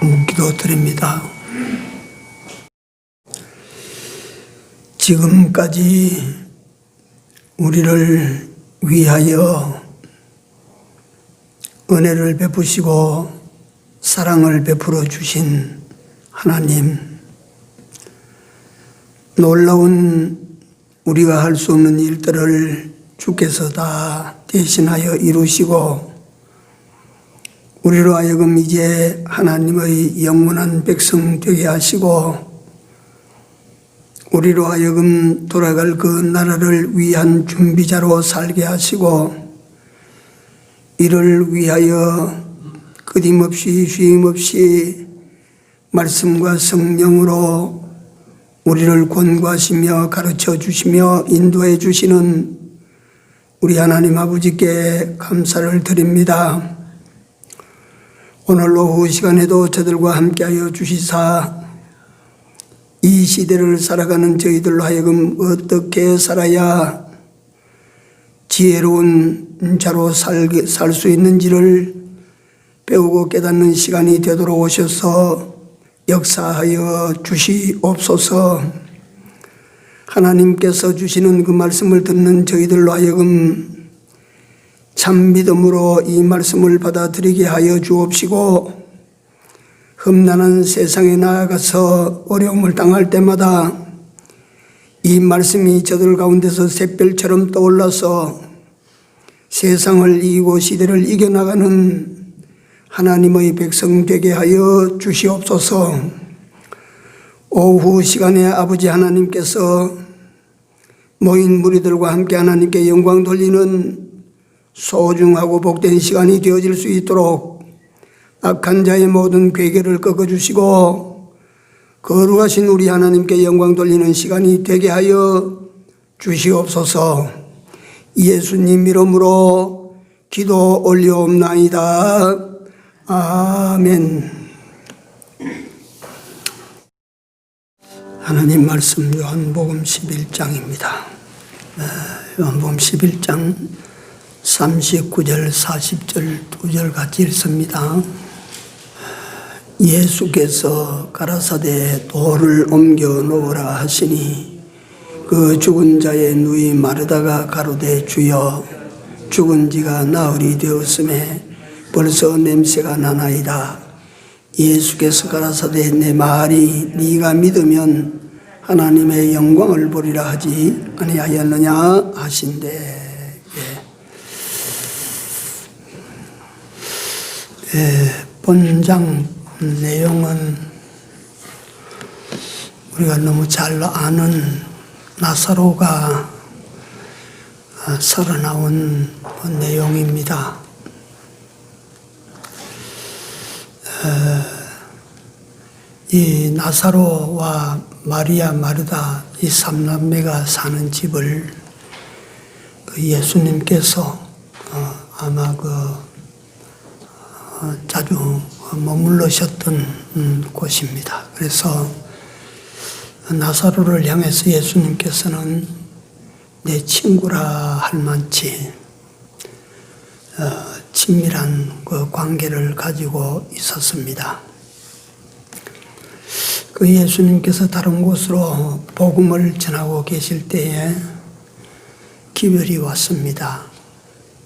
묻기도 드립니다. 지금까지 우리를 위하여 은혜를 베푸시고 사랑을 베풀어 주신 하나님, 놀라운 우리가 할 수 없는 일들을 주께서 다 대신하여 이루시고 우리로 하여금 이제 하나님의 영원한 백성 되게 하시고 우리로 하여금 돌아갈 그 나라를 위한 준비자로 살게 하시고 이를 위하여 끊임없이 쉼없이 말씀과 성령으로 우리를 권고하시며 가르쳐 주시며 인도해 주시는 우리 하나님 아버지께 감사를 드립니다. 오늘 오후 시간에도 저들과 함께하여 주시사 이 시대를 살아가는 저희들로 하여금 어떻게 살아야 지혜로운 자로 살 수 있는지를 배우고 깨닫는 시간이 되도록 오셔서 역사하여 주시옵소서. 하나님께서 주시는 그 말씀을 듣는 저희들로 하여금 참 믿음으로 이 말씀을 받아들이게 하여 주옵시고 험난한 세상에 나아가서 어려움을 당할 때마다 이 말씀이 저들 가운데서 샛별처럼 떠올라서 세상을 이기고 시대를 이겨나가는 하나님의 백성 되게 하여 주시옵소서. 오후 시간에 아버지 하나님께서 모인 무리들과 함께 하나님께 영광 돌리는 소중하고 복된 시간이 되어질 수 있도록 악한 자의 모든 괴계를 꺾어주시고 거룩하신 우리 하나님께 영광 돌리는 시간이 되게 하여 주시옵소서. 예수님 이름으로 기도 올리옵나이다. 아멘. 하나님 말씀 요한복음 11장입니다. 요한복음 11장 39절 40절 두 절 같이 읽습니다. 예수께서 가라사대 돌을 옮겨 놓으라 하시니 그 죽은 자의 누이 마르다가 가로되 주여 죽은 지가 나흘이 되었음에 벌써 냄새가 나나이다. 예수께서 가라사대 내 말이 네가 믿으면 하나님의 영광을 보리라 하지 아니하였느냐 하신대. 본장 내용은 우리가 너무 잘 아는 나사로가 살아나온 내용입니다. 이 나사로와 마리아, 마르다 이 삼남매가 사는 집을 예수님께서 아마 자주 머물러셨던 곳입니다. 그래서 나사로를 향해서 예수님께서는 내 친구라 할 만치 친밀한 그 관계를 가지고 있었습니다. 그 예수님께서 다른 곳으로 복음을 전하고 계실 때에 기별이 왔습니다.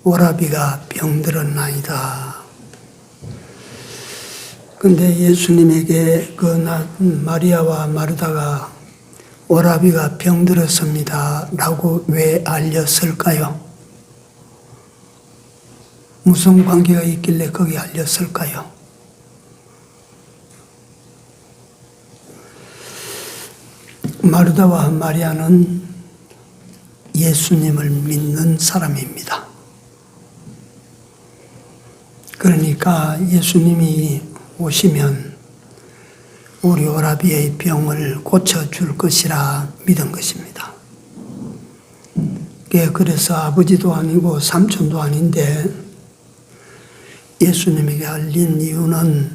오라비가 병들었나이다. 근데 예수님에게 마리아와 마르다가 오라비가 병들었습니다 라고 왜 알렸을까요? 무슨 관계가 있길래 거기 알렸을까요? 마르다와 마리아는 예수님을 믿는 사람입니다. 그러니까 예수님이 오시면 우리 오라비의 병을 고쳐줄 것이라 믿은 것입니다. 그래서 아버지도 아니고 삼촌도 아닌데 예수님에게 알린 이유는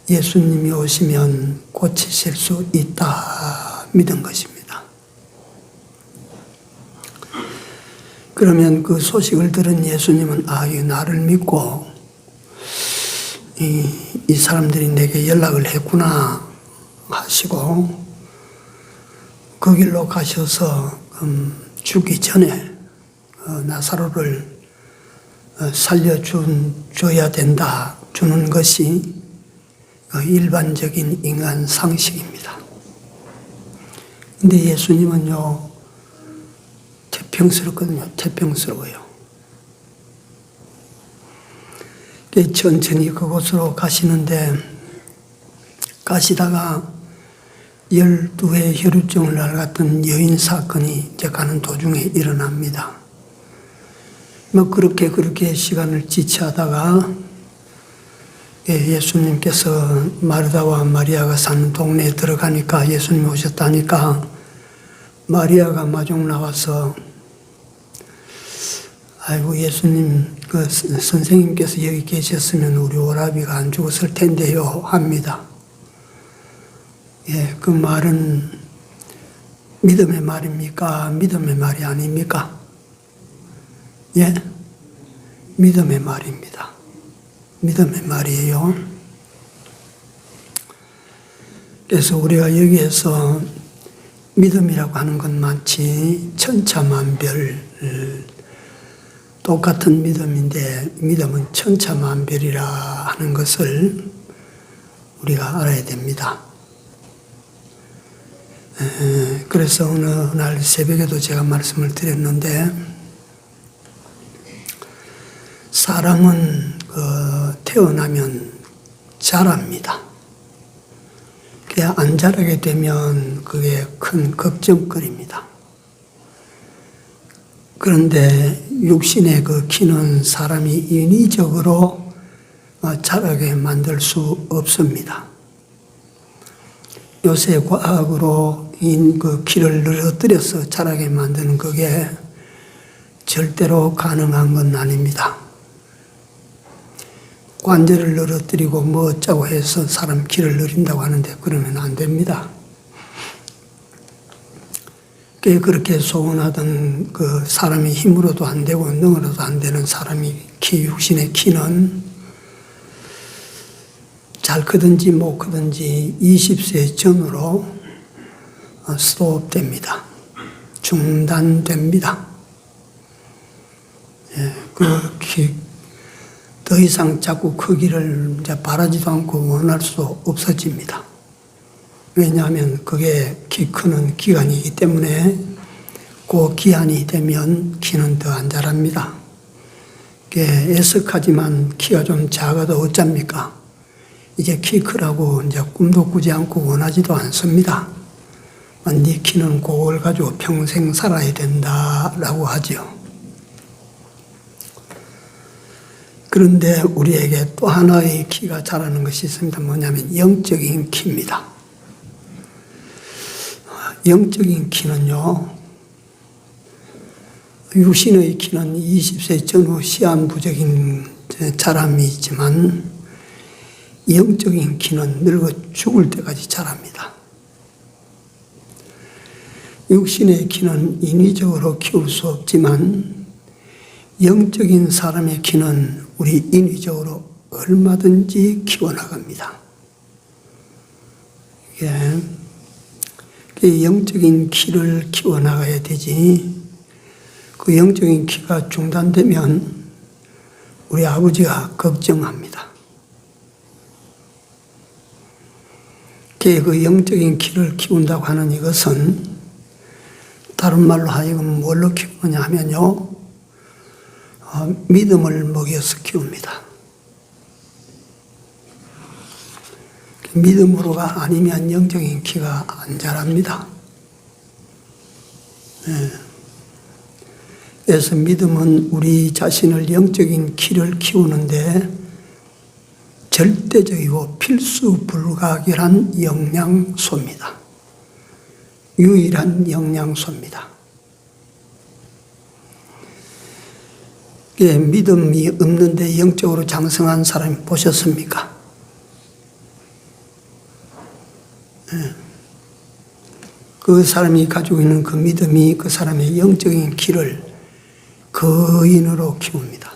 예수님이 오시면 고치실 수 있다 믿은 것입니다. 그러면 그 소식을 들은 예수님은 나를 믿고 이 사람들이 내게 연락을 했구나 하시고 그 길로 가셔서 죽기 전에 나사로를 살려줘야 된다 주는 것이 일반적인 인간 상식입니다. 근데 예수님은요, 태평스럽거든요. 태평스러워요. 천천히 그곳으로 가시는데 가시다가 12회 혈루증을 앓았던 여인 사건이 이제 가는 도중에 일어납니다. 뭐 그렇게 시간을 지체하다가 예수님께서 마르다와 마리아가 사는 동네에 들어가니까 예수님이 오셨다니까 마리아가 마중 나와서 아이고 예수님 그 선생님께서 여기 계셨으면 우리 오라비가 안 죽었을 텐데요 합니다. 예, 그 말은 믿음의 말입니까? 믿음의 말이 아닙니까? 예, 믿음의 말입니다. 믿음의 말이에요. 그래서 우리가 여기에서 믿음이라고 하는 건 마치 천차만별 똑같은 믿음인데 믿음은 천차만별이라 하는 것을 우리가 알아야 됩니다. 그래서 어느 날 새벽에도 제가 말씀을 드렸는데 사람은 태어나면 자랍니다. 안 자라게 되면 그게 큰 걱정거리입니다. 그런데 육신의 그 키는 사람이 인위적으로 자라게 만들 수 없습니다. 요새 과학으로 그 키를 늘어뜨려서 자라게 만드는 그게 절대로 가능한 건 아닙니다. 관절을 늘어뜨리고 뭐 어쩌고 해서 사람 키를 늘린다고 하는데 그러면 안 됩니다. 그렇게 소원하던 그 사람이 힘으로도 안 되고 능으로도 안 되는 사람이 육신의 키는 잘 크든지 못 크든지 20세 전으로 스톱됩니다. 중단됩니다. 예, 더 이상 자꾸 크기를 이제 바라지도 않고 원할 수 없어집니다. 왜냐하면 그게 키 크는 기간이기 때문에 그 기한이 되면 키는 더 안 자랍니다. 애석하지만 키가 좀 작아도 어쩝니까? 이제 키 크라고 이제 꿈도 꾸지 않고 원하지도 않습니다. 네 키는 그걸 가지고 평생 살아야 된다라고 하죠. 그런데 우리에게 또 하나의 키가 자라는 것이 있습니다. 뭐냐면 영적인 키입니다. 영적인 키는요, 육신의 키는 20세 전후 시한부적인 자람이 있지만 영적인 키는 늙어 죽을 때까지 자랍니다. 육신의 키는 인위적으로 키울 수 없지만 영적인 사람의 키는 우리 인위적으로 얼마든지 키워나갑니다. 영적인 키를 키워나가야 되지, 그 영적인 키가 중단되면 우리 아버지가 걱정합니다. 그 영적인 키를 키운다고 하는 이것은 다른 말로 하여금 뭘로 키우느냐 하면요, 믿음을 먹여서 키웁니다. 믿음으로가 아니면 영적인 키가 안 자랍니다. 그래서 믿음은 우리 자신을 영적인 키를 키우는데 절대적이고 필수 불가결한 영양소입니다. 유일한 영양소입니다. 믿음이 없는데 영적으로 장성한 사람이 보셨습니까? 그 사람이 가지고 있는 그 믿음이 그 사람의 영적인 키를 거인으로 키웁니다.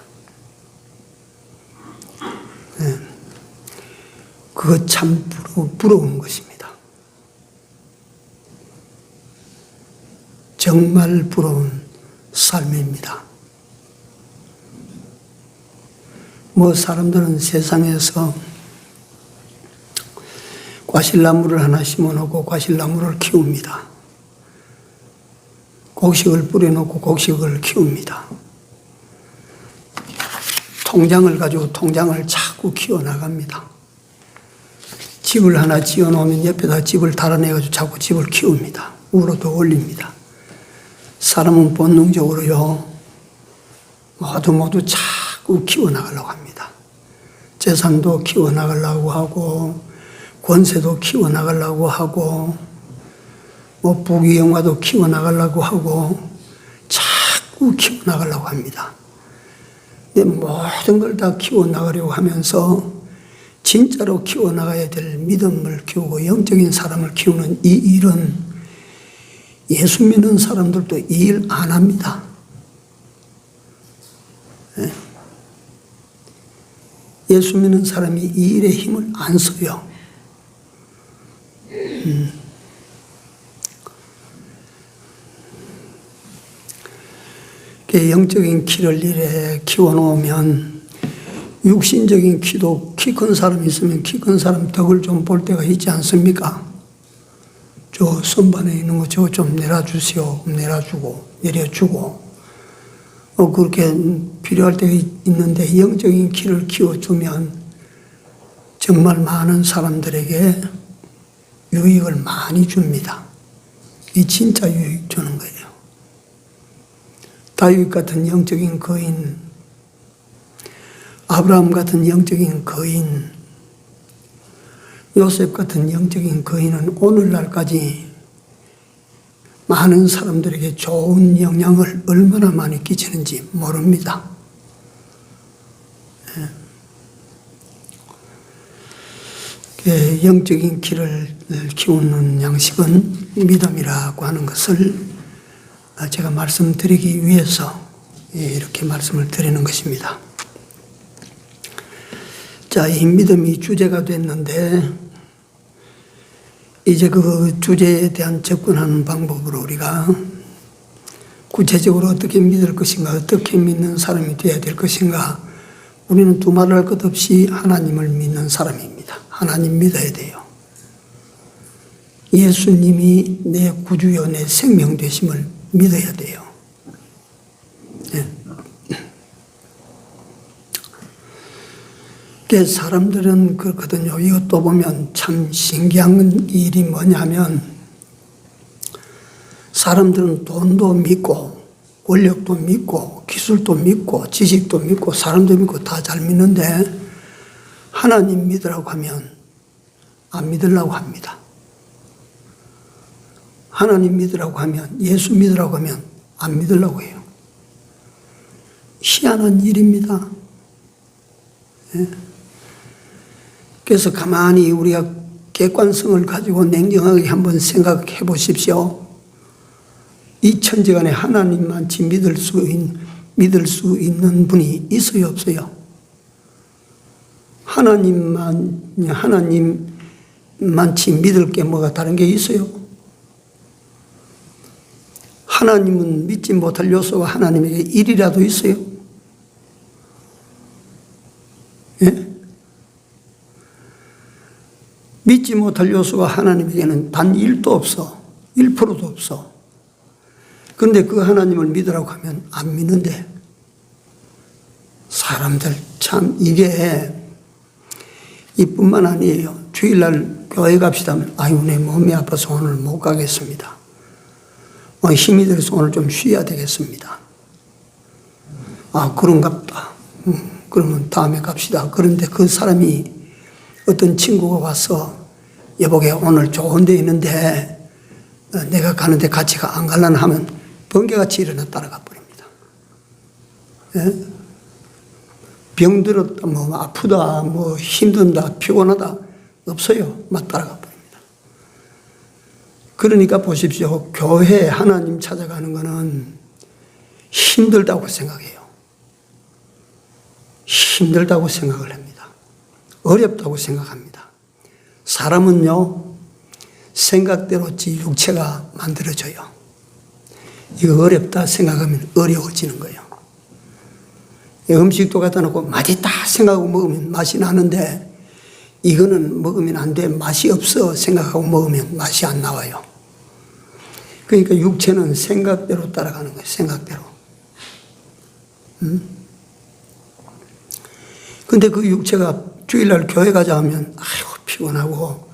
그거 참 부러운 것입니다. 정말 부러운 삶입니다. 사람들은 세상에서 과실나무를 하나 심어놓고 과실나무를 키웁니다. 곡식을 뿌려놓고 곡식을 키웁니다. 통장을 가지고 통장을 자꾸 키워나갑니다. 집을 하나 지어놓으면 옆에다 집을 달아내가지고 자꾸 집을 키웁니다. 위로 더 올립니다. 사람은 본능적으로요, 모두 자꾸 키워나가려고 합니다. 재산도 키워나가려고 하고, 권세도 키워나가려고 하고, 부귀영화도 키워나가려고 하고, 자꾸 키워나가려고 합니다. 근데 모든 걸 다 키워나가려고 하면서 진짜로 키워나가야 될 믿음을 키우고 영적인 사람을 키우는 이 일은 예수 믿는 사람들도 이 일 안 합니다. 예수 믿는 사람이 이 일에 힘을 안 써요. 영적인 키를 이래 키워놓으면 육신적인 키도 키 큰 사람이 있으면 키 큰 사람 덕을 좀 볼 때가 있지 않습니까? 저 선반에 있는 거 저거 좀 내려주세요. 내려주고 그렇게 필요할 때가 있는데 영적인 키를 키워주면 정말 많은 사람들에게 유익을 많이 줍니다. 이 진짜 유익 주는 거예요. 다윗 같은 영적인 거인, 아브라함 같은 영적인 거인, 요셉 같은 영적인 거인은 오늘날까지 많은 사람들에게 좋은 영향을 얼마나 많이 끼치는지 모릅니다. 영적인 키를 키우는 양식은 믿음이라고 하는 것을 제가 말씀드리기 위해서 이렇게 말씀을 드리는 것입니다. 자, 이 믿음이 주제가 됐는데 이제 그 주제에 대한 접근하는 방법으로 우리가 구체적으로 어떻게 믿을 것인가, 어떻게 믿는 사람이 되어야 될 것인가, 우리는 두말할 것 없이 하나님을 믿는 사람입니다. 하나님 믿어야 돼요. 예수님이 내 구주요 내 생명 되심을 믿어야 돼요. 사람들은 그렇거든요. 이것도 보면 참 신기한 일이 뭐냐면 사람들은 돈도 믿고 권력도 믿고 기술도 믿고 지식도 믿고 사람도 믿고 다 잘 믿는데 하나님 믿으라고 하면 안 믿으려고 합니다. 하나님 믿으라고 하면, 예수 믿으라고 하면 안 믿으려고 해요. 희한한 일입니다. 그래서 가만히 우리가 객관성을 가지고 냉정하게 한번 생각해 보십시오. 이 천지간에 하나님만치 믿을 수 있는 분이 있어요, 없어요? 하나님만치 믿을 게 뭐가 다른 게 있어요? 하나님은 믿지 못할 요소가 하나님에게 일이라도 있어요? 예? 믿지 못할 요소가 하나님에게는 단 1도 없어. 1%도 없어. 그런데 그 하나님을 믿으라고 하면 안 믿는데 사람들 참 이게 이뿐만 아니에요. 주일날 교회 갑시다 하면 아유 내 몸이 아파서 오늘 못 가겠습니다. 힘이 들어서 오늘 좀 쉬어야 되겠습니다. 아 그런갑다. 그러면 다음에 갑시다. 그런데 그 사람이 어떤 친구가 와서 여보게 오늘 좋은 데 있는데 내가 가는데 같이 안 갈라나 하면 번개같이 일어나 따라가 버립니다. 예? 병들었다, 아프다, 힘든다, 피곤하다 없어요. 막 따라가 버립니다. 그러니까 보십시오. 교회 하나님 찾아가는 거는 힘들다고 생각해요. 힘들다고 생각을 합니다. 어렵다고 생각합니다. 사람은요, 생각대로 지 육체가 만들어져요. 이거 어렵다 생각하면 어려워지는 거예요. 음식도 갖다 놓고 맛있다 생각하고 먹으면 맛이 나는데, 이거는 먹으면 안 돼, 맛이 없어 생각하고 먹으면 맛이 안 나와요. 그러니까 육체는 생각대로 따라가는 거예요. 생각대로. 근데 그 육체가 주일날 교회 가자 하면 아이고 피곤하고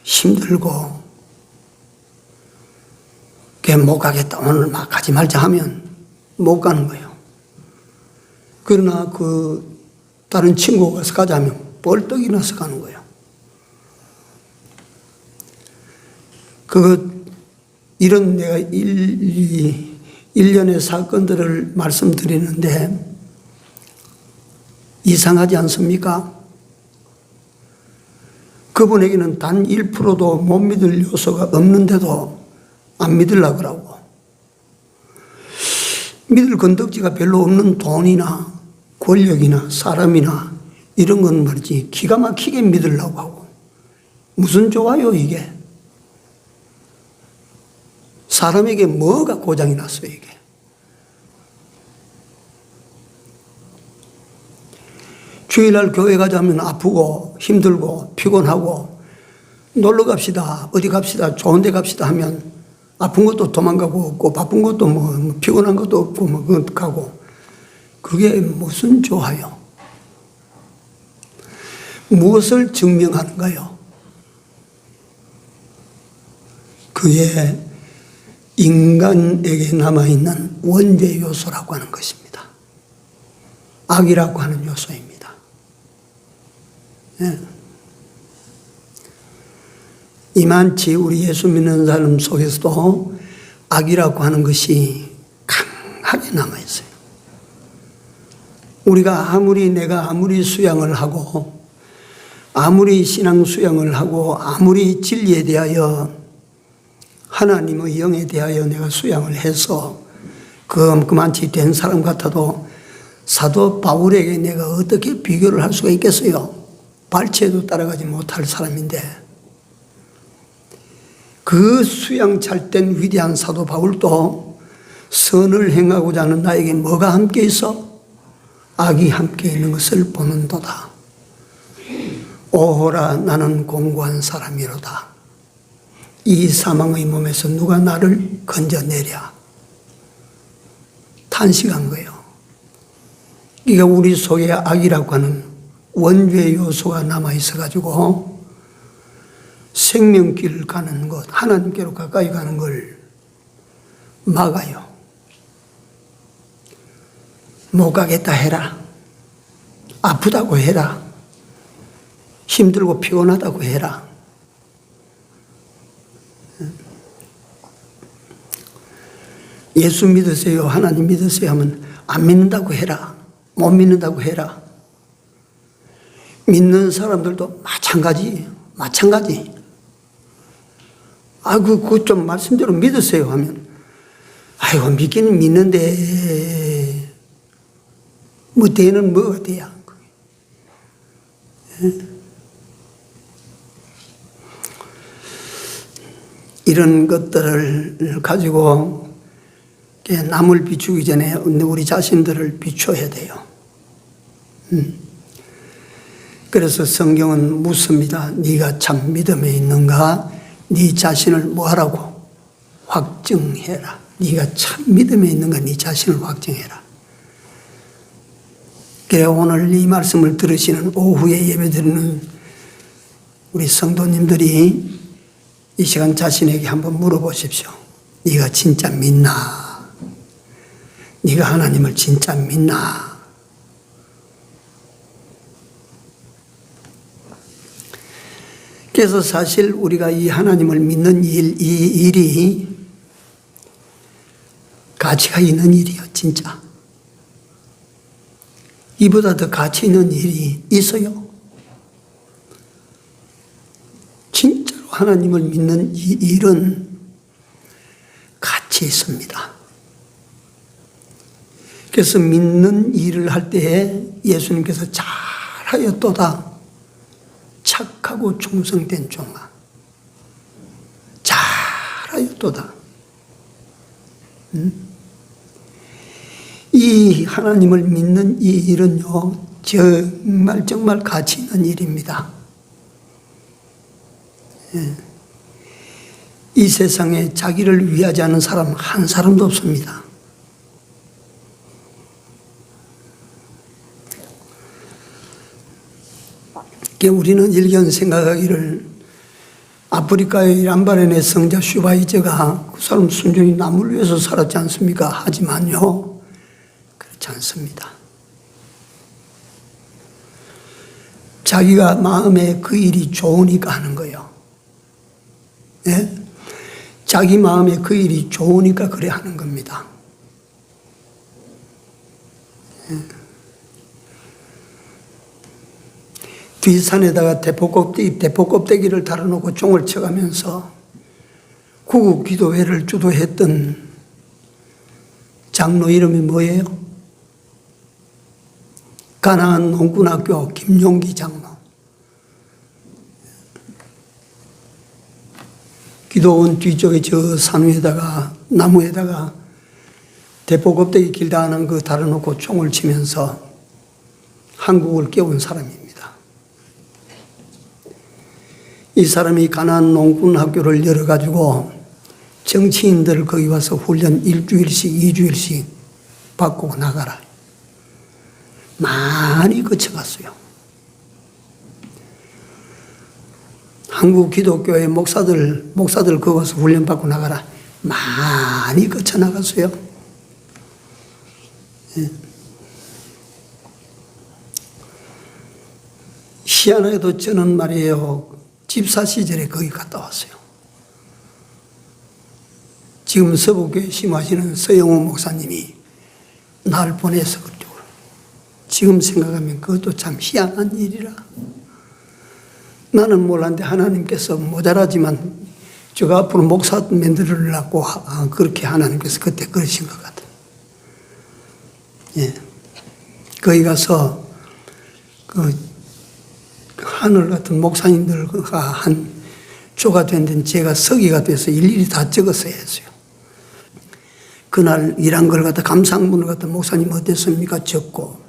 힘들고 걔 못 가겠다, 오늘 막 가지 말자 하면 못 가는 거예요. 그러나 그 다른 친구가 가자 하면 벌떡 일어나서 가는 거예요. 이런 내가 일련의 사건들을 말씀드리는데 이상하지 않습니까? 그분에게는 단 1%도 못 믿을 요소가 없는데도 안 믿으려고 그러고, 믿을 건덕지가 별로 없는 돈이나 권력이나 사람이나 이런 건 말이지 기가 막히게 믿으려고 하고, 무슨 좋아요 이게? 사람에게 뭐가 고장이 났어요 이게? 주일날 교회 가자면 아프고 힘들고 피곤하고, 놀러 갑시다, 어디 갑시다, 좋은 데 갑시다 하면 아픈 것도 도망가고 없고 바쁜 것도 뭐 피곤한 것도 없고 뭐 가고, 그게 무슨 좋아요? 무엇을 증명하는가요? 그게 인간에게 남아있는 원죄 요소라고 하는 것입니다. 악이라고 하는 요소입니다. 예. 이만치 우리 예수 믿는 사람 속에서도 악이라고 하는 것이 강하게 남아있어요. 내가 아무리 수양을 하고, 아무리 신앙 수양을 하고, 아무리 진리에 대하여 하나님의 영에 대하여 내가 수양을 해서 그만치 된 사람 같아도 사도 바울에게 내가 어떻게 비교를 할 수가 있겠어요? 발치에도 따라가지 못할 사람인데, 그 수양 잘된 위대한 사도 바울도 선을 행하고자 하는 나에게 뭐가 함께 있어? 악이 함께 있는 것을 보는도다. 오호라, 나는 공고한 사람이로다. 이 사망의 몸에서 누가 나를 건져내랴. 탄식한 거예요. 이게 우리 속에 악이라고 하는 원죄 요소가 남아있어가지고 생명길을 가는 것, 하나님께로 가까이 가는 걸 막아요. 못 가겠다 해라. 아프다고 해라. 힘들고 피곤하다고 해라. 예수 믿으세요, 하나님 믿으세요 하면 안 믿는다고 해라. 못 믿는다고 해라. 믿는 사람들도 마찬가지. 그거 좀 말씀대로 믿으세요 하면, 아이고, 믿기는 믿는데, 뭐, 대는 뭐가 돼야. 이런 것들을 가지고 남을 비추기 전에 우리 자신들을 비춰야 돼요. 그래서 성경은 묻습니다. 네가 참 믿음에 있는가? 네 자신을 뭐하라고? 확증해라. 네가 참 믿음에 있는가? 네 자신을 확증해라. 그래, 오늘 이 말씀을 들으시는 오후에 예배드리는 우리 성도님들이 이 시간 자신에게 한번 물어보십시오. 네가 진짜 믿나? 네가 하나님을 진짜 믿나? 그래서 사실 우리가 이 하나님을 믿는 이 일이 가치가 있는 일이에요, 진짜. 이보다 더 가치 있는 일이 있어요. 진짜로 하나님을 믿는 이 일은 가치 있습니다. 그래서 믿는 일을 할 때에 예수님께서 잘하였도다. 착하고 충성된 종아, 잘하였도다. 이 하나님을 믿는 이 일은요, 정말 가치 있는 일입니다. 이 세상에 자기를 위하지 않는 사람 한 사람도 없습니다. 우리는 일견 생각하기를 아프리카의 람바렌의 성자 슈바이저가 그 사람 순전히 남을 위해서 살았지 않습니까? 하지만요, 그렇지 않습니다. 자기가 마음에 그 일이 좋으니까 하는 거예요. 예? 자기 마음에 그 일이 좋으니까 그래 하는 겁니다. 예. 뒷산에다가 대포 껍데기를 달아놓고 종을 쳐가면서 구국 기도회를 주도했던 장로 이름이 뭐예요? 가나안 농군학교 김용기 장로. 기도원 뒤쪽에 저 산 위에다가 나무에다가 대포 껍데기 길다 하는 그 달아놓고 총을 치면서 한국을 깨운 사람입니다. 이 사람이 가나안 농군 학교를 열어가지고 정치인들 거기 와서 훈련 1주일씩 2주일씩 받고 나가라. 많이 거쳐갔어요. 한국 기독교의 목사들 거기 와서 훈련 받고 나가라. 많이 거쳐 나갔어요. 예. 희한하게도 저는 말이에요, 집사 시절에 거기 갔다 왔어요. 지금 서북교회 심하시는 서영호 목사님이 날 보내서 그쪽으로. 지금 생각하면 그것도 참 희한한 일이라. 나는 몰랐는데 하나님께서 모자라지만 제가 앞으로 목사 만들으려고 그렇게 하나님께서 그때 그러신 것 같아요. 예. 거기 가서 하늘 같은 목사님들과 한 조가 된 데는 제가 서기가 돼서 일일이 다 적었어야 했어요. 그날 일한 걸 갖다 감상문을 갖다 목사님 어땠습니까? 적고,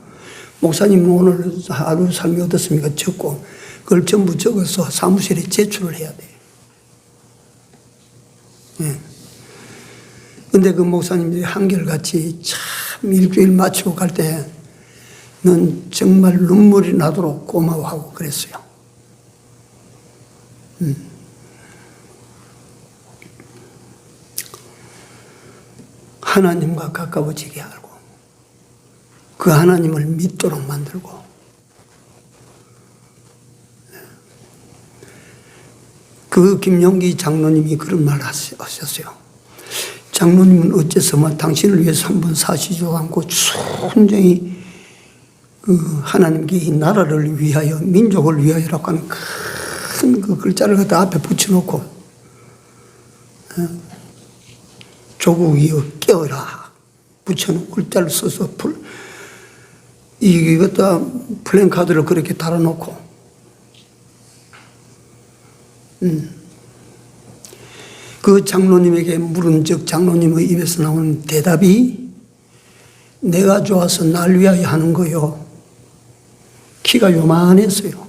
목사님 오늘 하루 삶이 어떻습니까? 적고, 그걸 전부 적어서 사무실에 제출을 해야 돼요. 예. 근데 그 목사님들이 한결같이 참 일주일 마치고 갈 때는 정말 눈물이 나도록 고마워하고 그랬어요. 하나님과 가까워지게 하고 그 하나님을 믿도록 만들고, 그 김용기 장로님이 그런 말을 하셨어요. 장로님은 어째서 당신을 위해서 한번 사시지도 않고 순전히 그 하나님께 이 나라를 위하여 민족을 위하여라고 하는 큰 그 글자를 갖다 앞에 붙여놓고 조국이여 깨어라 붙여놓은 글자를 써서 이게 갖다 플랜카드를 그렇게 달아놓고 그 장로님에게 물은 즉 장로님의 입에서 나오는 대답이 내가 좋아서 날 위하여 하는 거요. 키가 요만했어요.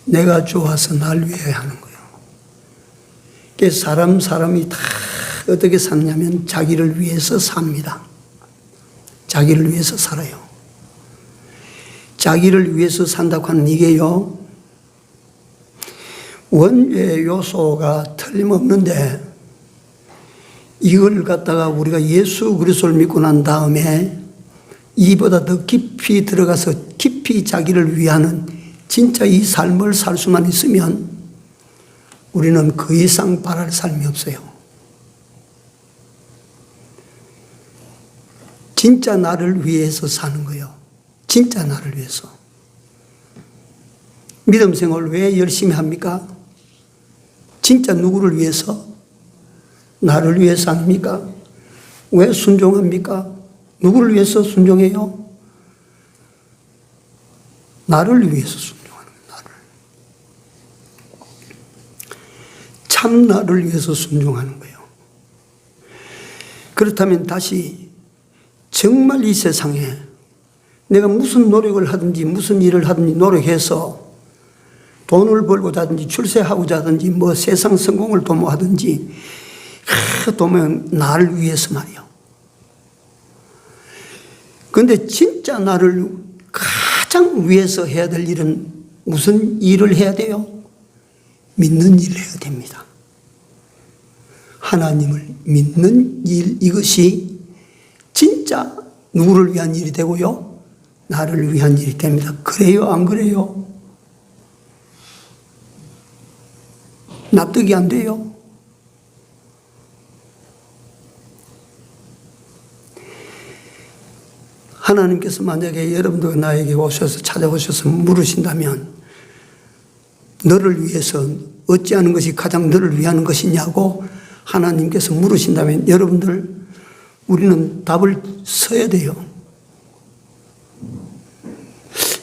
내가 좋아서 날 위하여 하는 거요. 사람이 다 어떻게 사냐면 자기를 위해서 삽니다. 자기를 위해서 살아요. 자기를 위해서 산다고 하는 이게요, 원죄 요소가 틀림없는데 이걸 갖다가 우리가 예수 그리스도를 믿고 난 다음에 이보다 더 깊이 들어가서 깊이 자기를 위하는 진짜 이 삶을 살 수만 있으면 우리는 그 이상 바랄 삶이 없어요. 진짜 나를 위해서 사는 거예요. 진짜 나를 위해서. 믿음 생활을 왜 열심히 합니까? 진짜 누구를 위해서? 나를 위해서 합니까? 왜 순종합니까? 누구를 위해서 순종해요? 나를 위해서 순종하는 거예요. 참 나를 위해서 순종하는 거예요. 그렇다면 다시 정말 이 세상에 내가 무슨 노력을 하든지 무슨 일을 하든지 노력해서 돈을 벌고자 하든지 출세하고자 하든지 뭐 세상 성공을 도모하든지 도모하면 나를 위해서 말이요. 그런데 진짜 나를 가장 위해서 해야 될 일은 무슨 일을 해야 돼요? 믿는 일을 해야 됩니다. 하나님을 믿는 일, 이것이 진짜 누구를 위한 일이 되고요? 나를 위한 일이 됩니다. 그래요? 안 그래요? 납득이 안 돼요? 하나님께서 만약에 여러분들 나에게 오셔서 찾아오셔서 물으신다면 너를 위해서 어찌하는 것이 가장 너를 위한 것이냐고 하나님께서 물으신다면 여러분들 우리는 답을 써야 돼요.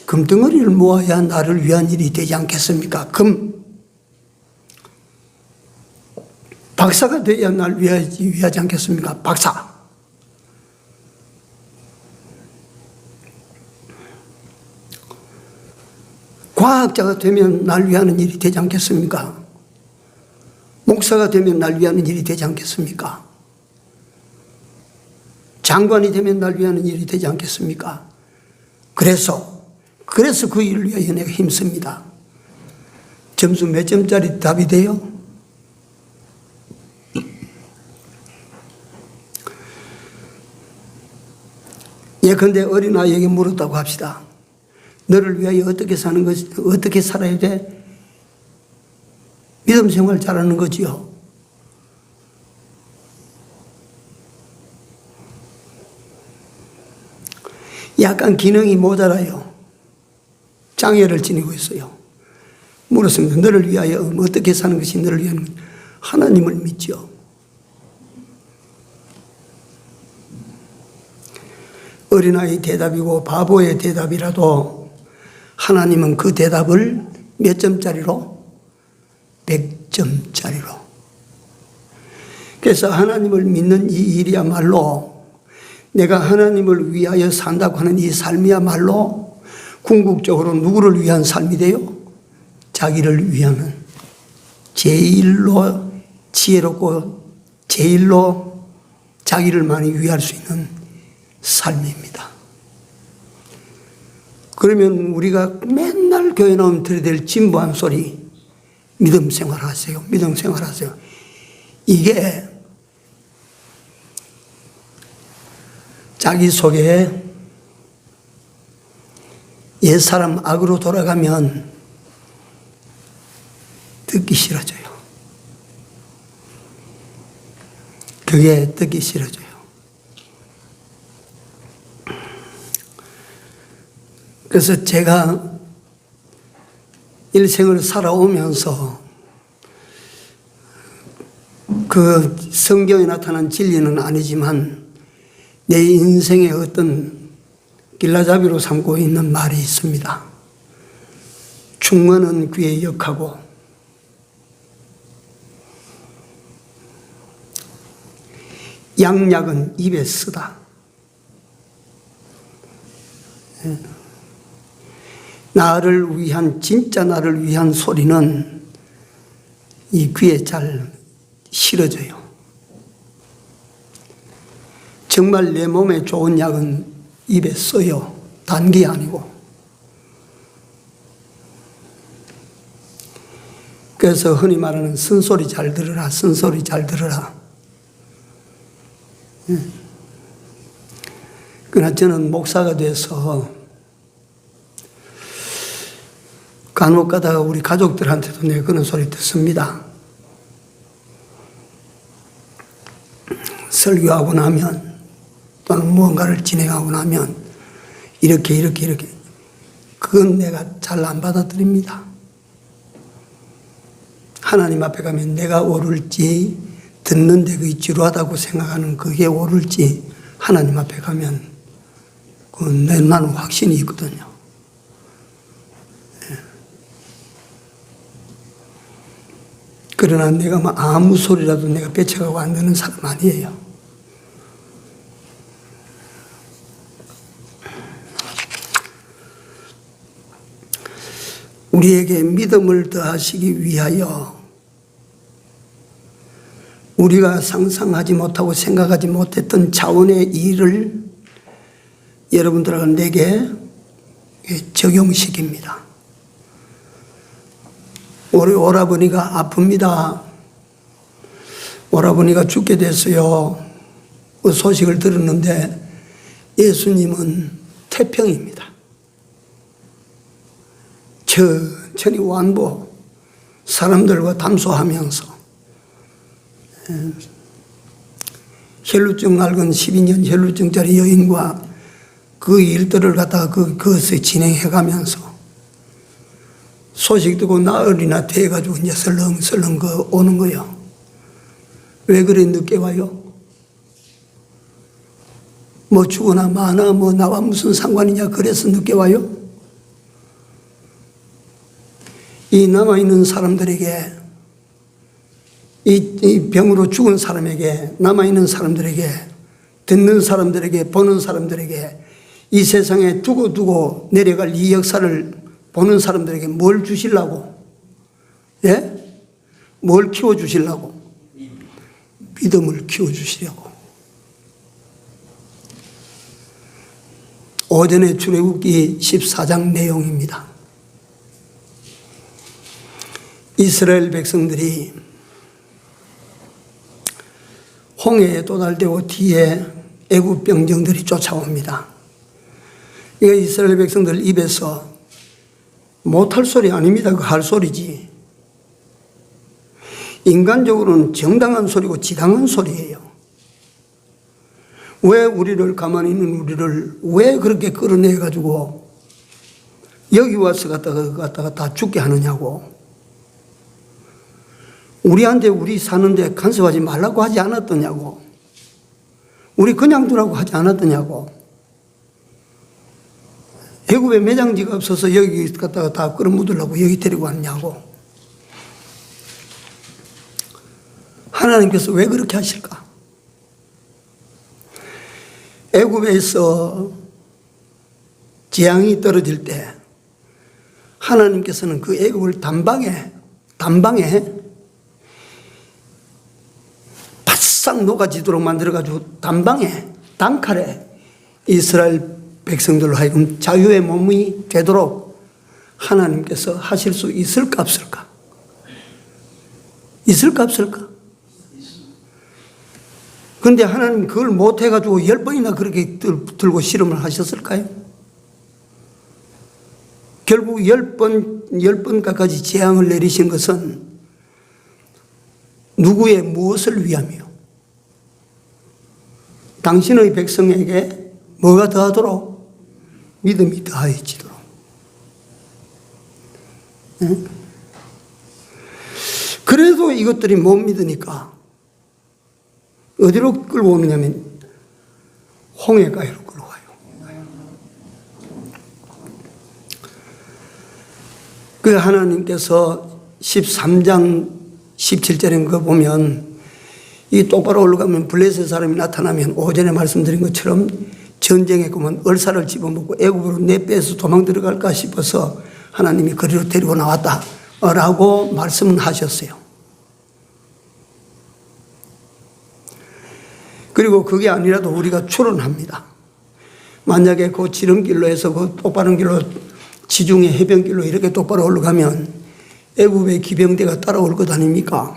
금덩어리를 모아야 나를 위한 일이 되지 않겠습니까? 박사가 돼야 날 위하지 않겠습니까? 박사. 과학자가 되면 날 위하는 일이 되지 않겠습니까? 목사가 되면 날 위하는 일이 되지 않겠습니까? 장관이 되면 날 위하는 일이 되지 않겠습니까? 그래서 그 일을 위하여 내가 힘씁니다. 점수 몇 점짜리 답이 돼요? 예컨대 어린아이에게 물었다고 합시다. 너를 위하여 어떻게 사는 것이, 어떻게 살아야 돼? 믿음 생활 잘하는 거지요. 약간 기능이 모자라요. 장애를 지니고 있어요. 물었습니다. 너를 위하여 어떻게 사는 것이 너를 위한 것? 하나님을 믿죠. 어린아이 대답이고 바보의 대답이라도 하나님은 그 대답을 몇 점짜리로? 100점짜리로. 그래서 하나님을 믿는 이 일이야말로 내가 하나님을 위하여 산다고 하는 이 삶이야말로 궁극적으로 누구를 위한 삶이 돼요? 자기를 위하는 제일로 지혜롭고 제일로 자기를 많이 위할 수 있는 삶입니다. 그러면 우리가 맨날 교회 나오면 들어야 될 진부한 소리, 믿음 생활하세요. 믿음 생활하세요. 이게 자기 속에 옛사람 악으로 돌아가면 듣기 싫어져요. 그게 듣기 싫어져요. 그래서 제가 일생을 살아오면서 그 성경에 나타난 진리는 아니지만 내 인생의 어떤 길라잡이로 삼고 있는 말이 있습니다. 충만은 귀에 역하고 양약은 입에 쓰다. 나를 위한, 진짜 나를 위한 소리는 이 귀에 잘 실어져요. 정말 내 몸에 좋은 약은 입에 써요. 단 게 아니고. 그래서 흔히 말하는 쓴소리 잘 들으라, 쓴소리 잘 들으라. 그러나 저는 목사가 돼서 간혹 가다가 우리 가족들한테도 내가 그런 소리 듣습니다. 설교하고 나면 또는 무언가를 진행하고 나면 이렇게 그건 내가 잘 안 받아들입니다. 하나님 앞에 가면 내가 옳을지 듣는데 그게 지루하다고 생각하는 그게 옳을지 하나님 앞에 가면 그건 나는 확신이 있거든요. 그러나 내가 뭐 아무 소리라도 내가 배척하고 안 듣는 사람 아니에요. 우리에게 믿음을 더하시기 위하여 우리가 상상하지 못하고 생각하지 못했던 차원의 일을 여러분들과 내게 적용시킵니다. 우리 오라버니가 아픕니다. 오라버니가 죽게 됐어요. 그 소식을 들었는데 예수님은 태평입니다. 천천히 완보 사람들과 담소하면서 혈루증 앓은 12년 혈루증짜리 여인과 그 일들을 갖다가 그것을 진행해 가면서 소식 듣고 나흘이나 돼가지고 이제 설렁설렁 오는 거예요. 왜 그래 늦게 와요? 뭐 죽거나 마나 뭐 나와 무슨 상관이냐 그래서 늦게 와요? 이 남아있는 사람들에게 이 병으로 죽은 사람에게 남아있는 사람들에게 듣는 사람들에게 보는 사람들에게 이 세상에 두고 내려갈 이 역사를 보는 사람들에게 뭘 주시려고? 예? 뭘 키워주시려고? 믿음을 키워주시려고. 오전에 출애굽기 14장 내용입니다. 이스라엘 백성들이 홍해에 도달되고 뒤에 애굽 병정들이 쫓아옵니다. 이거 이스라엘 백성들 입에서 못할 소리 아닙니다. 그 할 소리지. 인간적으로는 정당한 소리고 지당한 소리예요. 왜 우리를 가만히 있는 우리를 왜 그렇게 끌어내가지고 여기 와서 갖다가 다 죽게 하느냐고. 우리한테 우리 사는데 간섭하지 말라고 하지 않았더냐고. 우리 그냥 두라고 하지 않았더냐고. 애굽에 매장지가 없어서 여기 갖다가 다 끌어묻으려고 여기 데리고 왔냐고. 하나님께서 왜 그렇게 하실까? 애굽에서 재앙이 떨어질 때 하나님께서는 그 애굽을 단방에 바싹 녹아지도록 만들어가지고 단방에 단칼에 이스라엘 백성들로 하여금 자유의 몸이 되도록 하나님께서 하실 수 있을까 없을까? 있을까 없을까? 그런데 하나님 그걸 못해가지고 10번이나 그렇게 들고 실험을 하셨을까요? 결국 10번까지 재앙을 내리신 것은 누구의 무엇을 위함이요? 당신의 백성에게 뭐가 더하도록? 믿음이 더하여지도록. 그래도 이것들이 못 믿으니까 어디로 끌고 오느냐면 홍해가로 끌고 가요. 그 하나님께서 13장 17절인 거 보면 이 똑바로 올라가면 블레셋 사람이 나타나면 오전에 말씀드린 것처럼 전쟁에 그만 얼살을 집어먹고 애굽으로 내빼서 도망 들어갈까 싶어서 하나님이 그리로 데리고 나왔다라고 말씀을 하셨어요. 그리고 그게 아니라도 우리가 추론합니다. 만약에 그 지름길로 해서 그 똑바른 길로 지중해 해변길로 이렇게 똑바로 올라가면 애굽의 기병대가 따라올 것 아닙니까?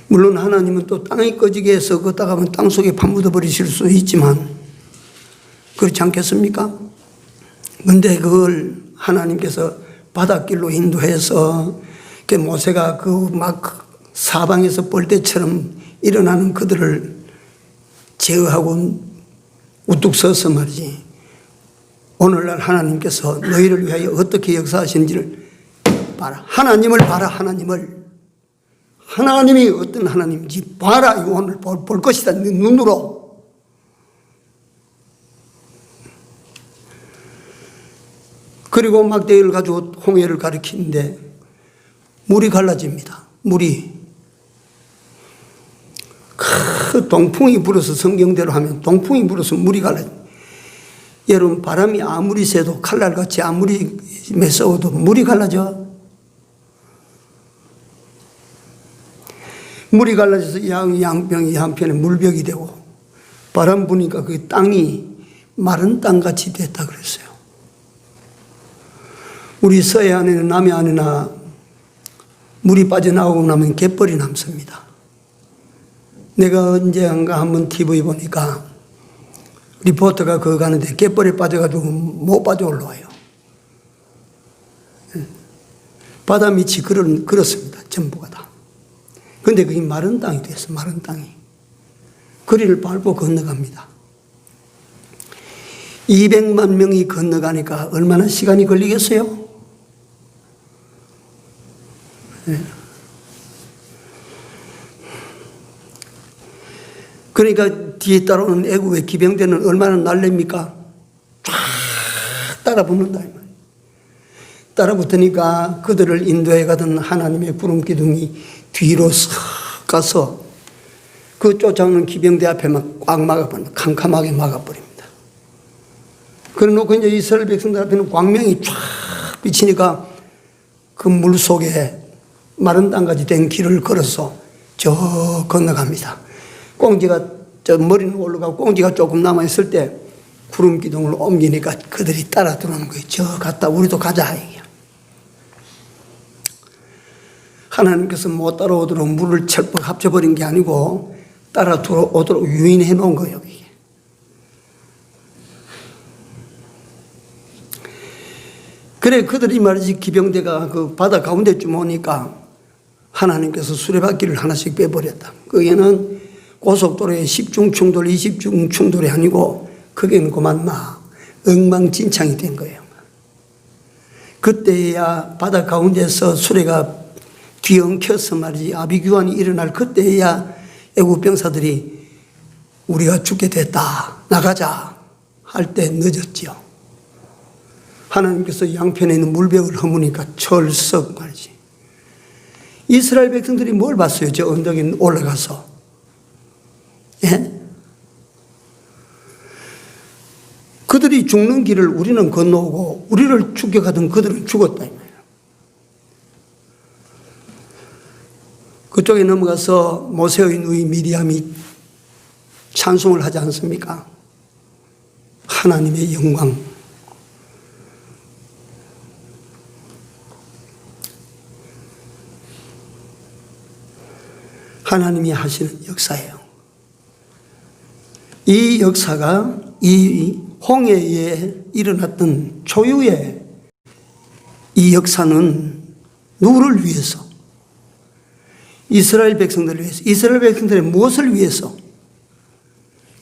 물론 하나님은 또 땅이 꺼지게 해서 걷다가 가면 땅 속에 파묻어 버리실 수 있지만 그렇지 않겠습니까? 근데 그걸 하나님께서 바닷길로 인도해서 그 모세가 그 막 사방에서 뻘떼처럼 일어나는 그들을 제어하고 우뚝 서서 말이지. 오늘날 하나님께서 너희를 위하여 어떻게 역사하시는지를 봐라. 하나님을 봐라. 하나님이 어떤 하나님인지 봐라. 오늘 볼 것이다. 네 눈으로. 그리고 막대기를 가지고 홍해를 가리키는데 물이 갈라집니다. 물이. 동풍이 불어서 성경대로 하면 동풍이 불어서 물이 갈라집니다. 여러분, 바람이 아무리 세도 칼날같이 아무리 매서워도 물이 갈라져. 물이 갈라져서 양병이 한편에 물벽이 되고 바람 부니까 그 땅이 마른 땅같이 됐다 그랬어요. 우리 서해안에나 남해안에나 물이 빠져나오고 나면 갯벌이 남습니다. 내가 언제인가 한번 TV 보니까 리포터가 그거 가는데 갯벌에 빠져가지고 못 빠져 올라와요. 바다 밑이 그렇습니다. 전부가 다. 근데 그게 마른 땅이 됐어, 마른 땅이. 거리를 밟고 건너갑니다. 200만 명이 건너가니까 얼마나 시간이 걸리겠어요? 네. 그러니까 뒤에 따라오는 애국의 기병대는 얼마나 날렵니까? 쫙 따라붙는다. 따라붙으니까 그들을 인도해 가던 하나님의 구름 기둥이 뒤로 싹 가서 그 쫓아오는 기병대 앞에만 꽉 막아버립니다. 캄캄하게 막아버립니다. 그래 놓고 이제 이스라엘 백성들 앞에는 광명이 쫙 비치니까 그 물 속에 마른 땅까지 된 길을 걸어서 저 건너갑니다. 꽁지가 저 머리는 올라가고 꽁지가 조금 남아있을 때 구름 기둥을 옮기니까 그들이 따라 들어오는 거예요. 저 갔다 우리도 가자. 이게. 하나님께서 못 따라오도록 물을 철퍽 합쳐버린 게 아니고 따라 들어오도록 유인해 놓은 거예요. 이게. 그래 그들이 말이지 기병대가 그 바다 가운데쯤 오니까 하나님께서 수레바퀴를 하나씩 빼버렸다. 거기는 고속도로의 10중 충돌, 20중 충돌이 아니고 거기는 그만 막 엉망진창이 된 거예요. 그때야 바다 가운데서 수레가 뒤엉켜서 말이지 아비규환이 일어날 그때야 애국 병사들이 우리가 죽게 됐다, 나가자 할 때 늦었지요. 하나님께서 양편에 있는 물벽을 허무니까 철썩 말이지. 이스라엘 백성들이 뭘 봤어요? 저 언덕에 올라가서. 예? 그들이 죽는 길을 우리는 건너오고 우리를 추격하던 그들은 죽었다. 그쪽에 넘어가서 모세의 누이 미리암이 찬송을 하지 않습니까? 하나님의 영광. 하나님이 하시는 역사예요. 이 역사가 이 홍해에 일어났던 초유의 이 역사는 누구를 위해서? 이스라엘 백성들을 위해서. 이스라엘 백성들의 무엇을 위해서?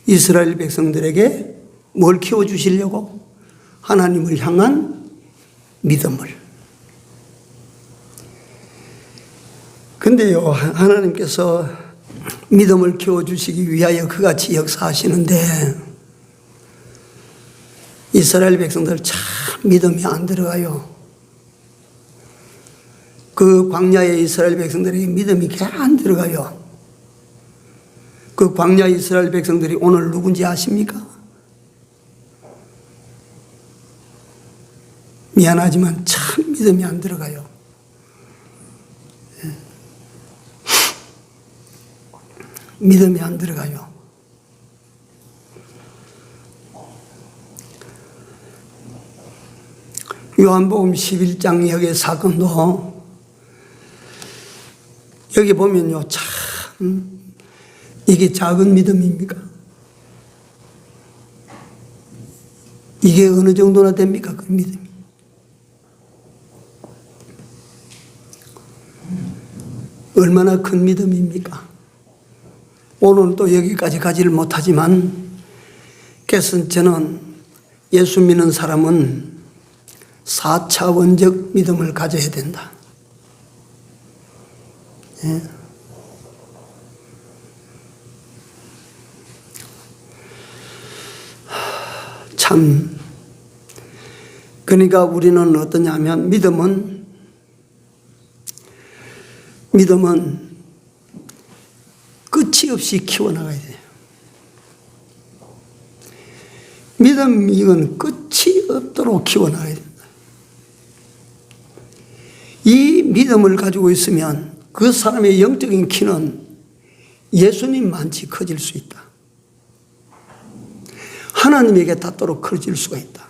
이스라엘 백성들에게 뭘 키워주시려고? 하나님을 향한 믿음을. 근데요, 하나님께서 믿음을 키워주시기 위하여 그같이 역사하시는데 이스라엘 백성들 참 믿음이 안 들어가요. 그 광야의 이스라엘 백성들에게 믿음이 개 안 들어가요. 그 광야 이스라엘 백성들이 오늘 누군지 아십니까? 미안하지만 참 믿음이 안 들어가요. 믿음이 안 들어가요. 요한복음 11장 여기 사건도 여기 보면요, 참 이게 작은 믿음입니까? 이게 어느 정도나 됩니까? 그 믿음이. 얼마나 큰 믿음입니까? 오늘 또 여기까지 가지를 못하지만 저는 예수 믿는 사람은 4차원적 믿음을 가져야 된다. 예. 참, 그러니까 우리는 어떠냐면 믿음은 믿음은 끝이 없이 키워나가야 돼요. 믿음, 이건 끝이 없도록 키워나가야 된다. 이 믿음을 가지고 있으면 그 사람의 영적인 키는 예수님만치 커질 수 있다. 하나님에게 닿도록 커질 수가 있다.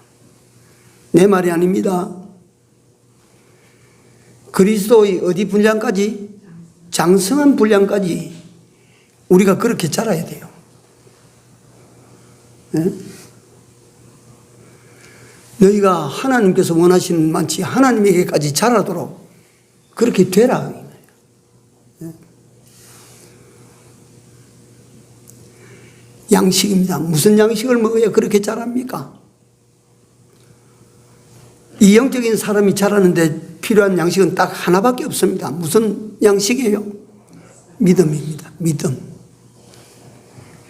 내 말이 아닙니다. 그리스도의 어디 분량까지? 장성한 분량까지 우리가 그렇게 자라야 돼요. 네? 너희가 하나님께서 원하시는 만치 하나님에게까지 자라도록 그렇게 되라. 네? 양식입니다. 무슨 양식을 먹어야 그렇게 자랍니까? 이 영적인 사람이 자라는데 필요한 양식은 딱 하나밖에 없습니다. 무슨 양식이에요? 믿음입니다.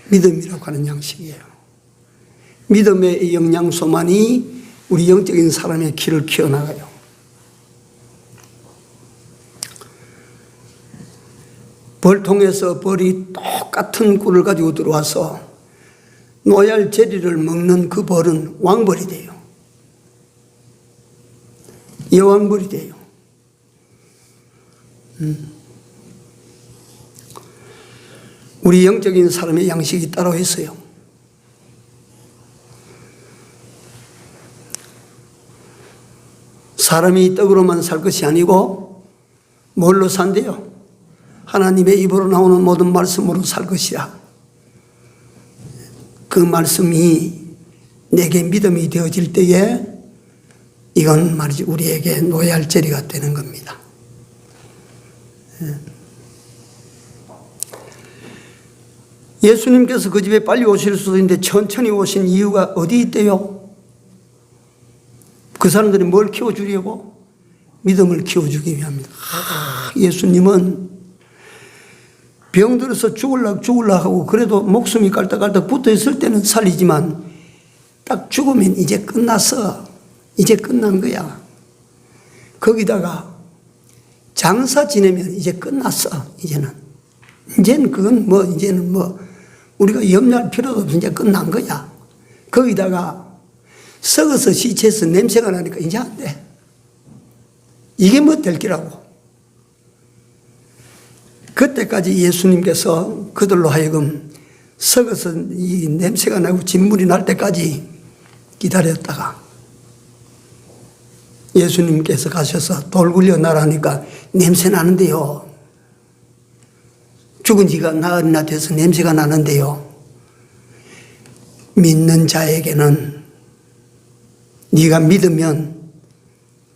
믿음이라고 하는 양식이에요. 믿음의 영양소만이 우리 영적인 사람의 키를 키워나가요. 벌통에서 벌이 똑같은 꿀을 가지고 들어와서 노얄 제리를 먹는 그 벌은 왕벌이 돼요. 여왕벌이 돼요. 우리 영적인 사람의 양식이 따로 있어요. 사람이 떡으로만 살 것이 아니고 뭘로 산대요? 하나님의 입으로 나오는 모든 말씀으로 살 것이야. 그 말씀이 내게 믿음이 되어질 때에 이건 말이지 우리에게 노얄제리가 되는 겁니다. 예수님께서 그 집에 빨리 오실 수도 있는데 천천히 오신 이유가 어디 있대요? 그 사람들이 뭘 키워주려고? 믿음을 키워주기 위함입니다. 예수님은 병들어서 죽을라 하고 그래도 목숨이 깔딱깔딱 붙어 있을 때는 살리지만 딱 죽으면 이제 끝났어. 이제 끝난 거야. 거기다가 장사 지내면 이제 끝났어. 이제는 그건 이제는 우리가 염려할 필요도 없이 이제 끝난 거야. 거기다가 썩어서 시체에서 냄새가 나니까 이제 안 돼. 이게 뭐 될 기라고. 그때까지 예수님께서 그들로 하여금 썩어서 이 냄새가 나고 진물이 날 때까지 기다렸다가 예수님께서 가셔서 돌 굴려 나라니까 냄새 나는데요. 죽은 지가 나흘이나 돼서 냄새가 나는데요. 믿는 자에게는 네가 믿으면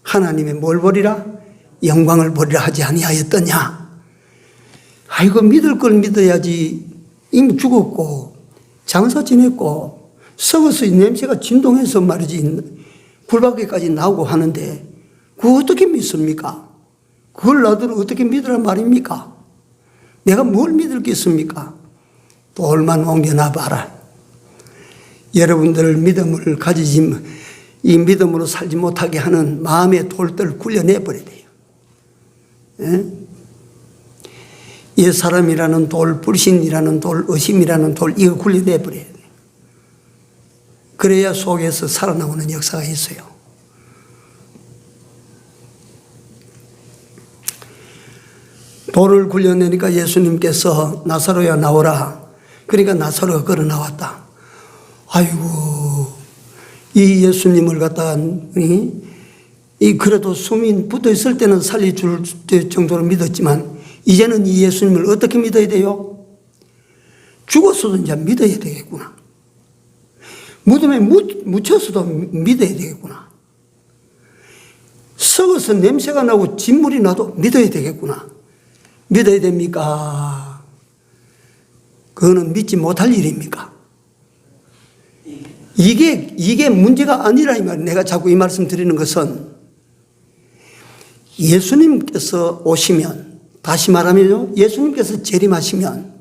하나님의 뭘 보리라? 영광을 보리라 하지 아니하였더냐? 아이고 믿을 걸 믿어야지. 이미 죽었고 장사 지냈고 썩어서 냄새가 진동해서 말이지 굴밖에까지 나오고 하는데 그거 어떻게 믿습니까? 그걸 나더러 어떻게 믿으란 말입니까? 내가 뭘 믿을겠습니까? 돌만 옮겨놔 봐라. 여러분들 믿음을 가지지 이 믿음으로 살지 못하게 하는 마음의 돌들을 굴려내버려야 돼요. 예? 옛사람이라는 돌, 불신이라는 돌, 의심이라는 돌 이거 굴려내버려야 돼요. 그래야 속에서 살아나오는 역사가 있어요. 돌을 굴려내니까 예수님께서 나사로야 나오라. 그러니까 나사로가 걸어 나왔다. 아이고 이 예수님을 갖다가 그래도 숨이 붙어 있을 때는 살려줄 정도로 믿었지만 이제는 이 예수님을 어떻게 믿어야 돼요? 죽었어도 이제 믿어야 되겠구나. 무덤에 묻혀서도 믿어야 되겠구나. 썩어서 냄새가 나고 진물이 나도 믿어야 되겠구나. 믿어야 됩니까? 그거는 믿지 못할 일입니까? 이게 문제가 아니라 이 말이에요. 내가 자꾸 이 말씀 드리는 것은 예수님께서 오시면, 다시 말하면요, 예수님께서 재림하시면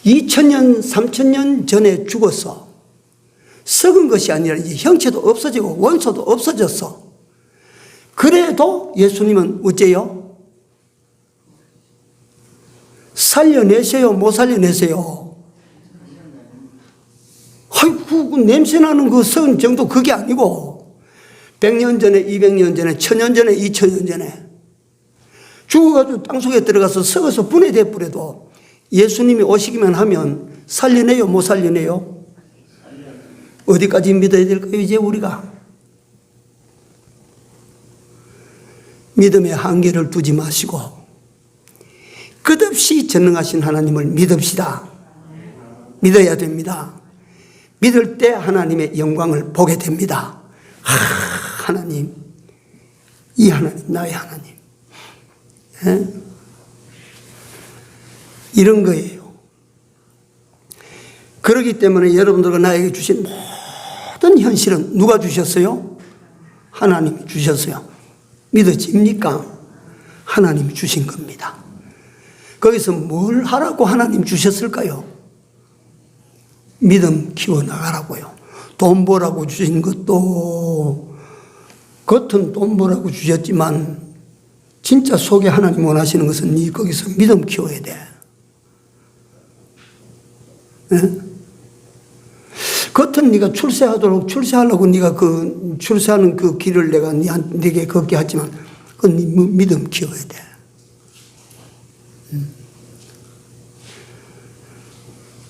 2000년, 3000년 전에 죽어서 썩은 것이 아니라 이제 형체도 없어지고 원소도 없어졌어. 그래도 예수님은 어째요? 살려내세요? 못 살려내세요? 아이고, 그 냄새나는 그 썩은 정도 그게 아니고 100년 전에, 200년 전에, 1000년 전에, 2000년 전에 죽어가지고 땅속에 들어가서 썩어서 분해돼 버려도 예수님이 오시기만 하면 살려내요? 못 살려내요? 어디까지 믿어야 될까요? 이제 우리가 믿음의 한계를 두지 마시고 끝없이 전능하신 하나님을 믿읍시다. 믿어야 됩니다. 믿을 때 하나님의 영광을 보게 됩니다. 하나님, 이 하나님, 나의 하나님. 이런 거예요. 그렇기 때문에 여러분들과 나에게 주신 모든 현실은 누가 주셨어요? 하나님이 주셨어요. 믿어집니까? 하나님이 주신 겁니다. 거기서 뭘 하라고 하나님 주셨을까요? 믿음 키워나가라고요. 돈 벌라고 주신 것도 겉은 돈 벌라고 주셨지만 진짜 속에 하나님 원하시는 것은 네 거기서 믿음 키워야 돼. 네? 겉은 네가 출세하려고 네가 그 출세하는 그 길을 내가 네게 걷게 하지만 그건 네 믿음 키워야 돼.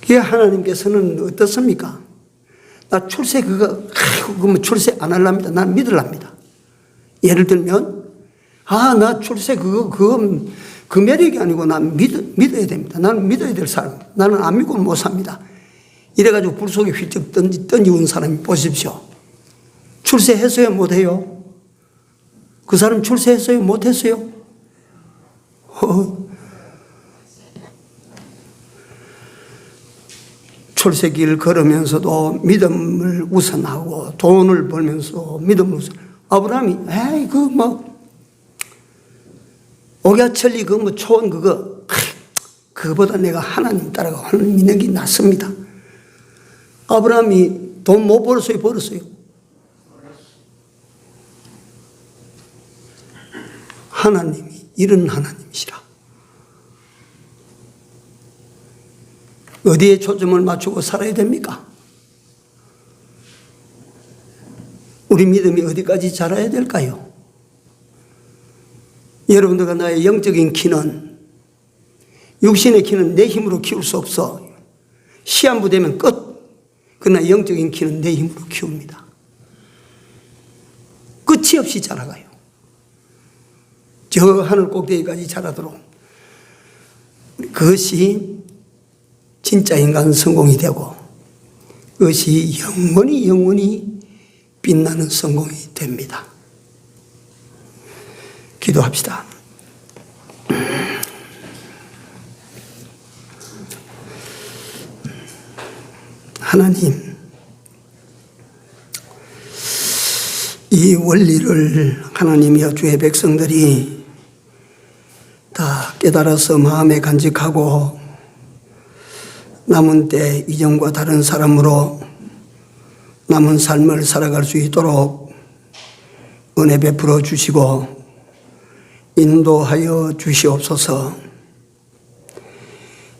그게 하나님께서는 어떻습니까? 나 출세 그러면 출세 안 하랍니다. 난 믿으랍니다. 예를 들면, 나 출세 그 매력이 아니고 난 믿어야 됩니다. 나는 믿어야 될 사람. 나는 안 믿고는 못 삽니다. 이래가지고 불 속에 휘쩍 던지온 사람이 보십시오. 출세했어요? 못해요? 그 사람 출세했어요? 못했어요? 출세길을 걸으면서도 믿음을 우선하고 돈을 벌면서 믿음을 우선. 아브라함이 옥야천리 초원 그거보다 내가 하나님 따라가고 하나님 믿는 게 낫습니다. 아브라함이 돈 못 벌었어요? 벌었어요? 하나님이 이런 하나님이시라. 어디에 초점을 맞추고 살아야 됩니까? 우리 믿음이 어디까지 자라야 될까요? 여러분들과 나의 영적인 키는, 육신의 키는 내 힘으로 키울 수 없어. 시한부 되면 끝. 그러나 영적인 키는 내 힘으로 키웁니다. 끝이 없이 자라가요. 저 하늘 꼭대기까지 자라도록. 그것이 진짜 인간 성공이 되고 그것이 영원히 빛나는 성공이 됩니다. 기도합시다. 하나님, 이 원리를 하나님이여 주의 백성들이 다 깨달아서 마음에 간직하고 남은 때 이전과 다른 사람으로 남은 삶을 살아갈 수 있도록 은혜 베풀어 주시고 인도하여 주시옵소서.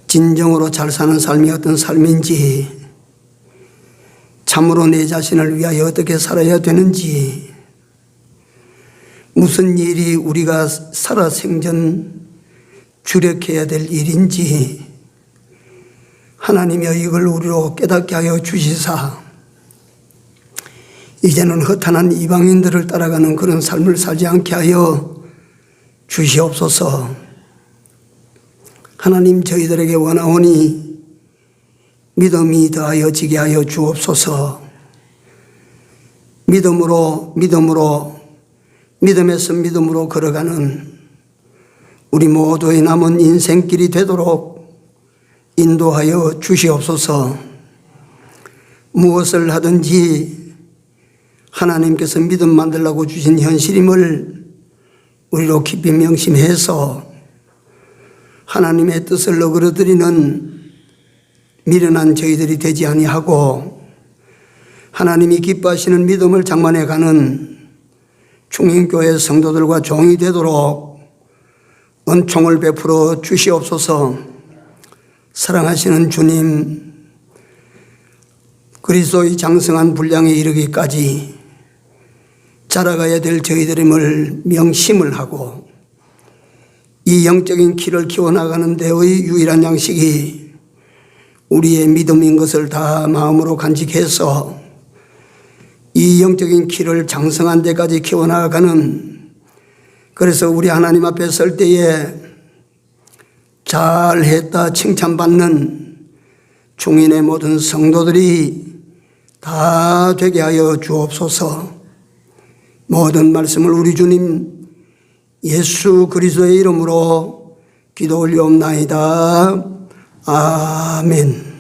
진정으로 잘 사는 삶이 어떤 삶인지, 참으로 내 자신을 위하여 어떻게 살아야 되는지, 무슨 일이 우리가 살아 생전 주력해야 될 일인지 하나님이여 이걸 우리로 깨닫게 하여 주시사 이제는 허탄한 이방인들을 따라가는 그런 삶을 살지 않게 하여 주시옵소서. 하나님, 저희들에게 원하오니 믿음이 더하여 지게 하여 주옵소서. 믿음에서 믿음으로 걸어가는 우리 모두의 남은 인생길이 되도록 인도하여 주시옵소서. 무엇을 하든지 하나님께서 믿음 만들라고 주신 현실임을 우리로 깊이 명심해서 하나님의 뜻을 어그러뜨리는 미련한 저희들이 되지 아니하고 하나님이 기뻐하시는 믿음을 장만해 가는 충인교회 성도들과 종이 되도록 은총을 베풀어 주시옵소서. 사랑하시는 주님, 그리스도의 장성한 분량에 이르기까지 자라가야 될 저희들임을 명심을 하고 이 영적인 키를 키워나가는 데의 유일한 양식이 우리의 믿음인 것을 다 마음으로 간직해서 이 영적인 키를 장성한 데까지 키워나가는, 그래서 우리 하나님 앞에 설 때에 잘했다 칭찬받는 중인의 모든 성도들이 다 되게 하여 주옵소서. 모든 말씀을 우리 주님 예수 그리스도의 이름으로 기도 올리옵나이다. 아멘.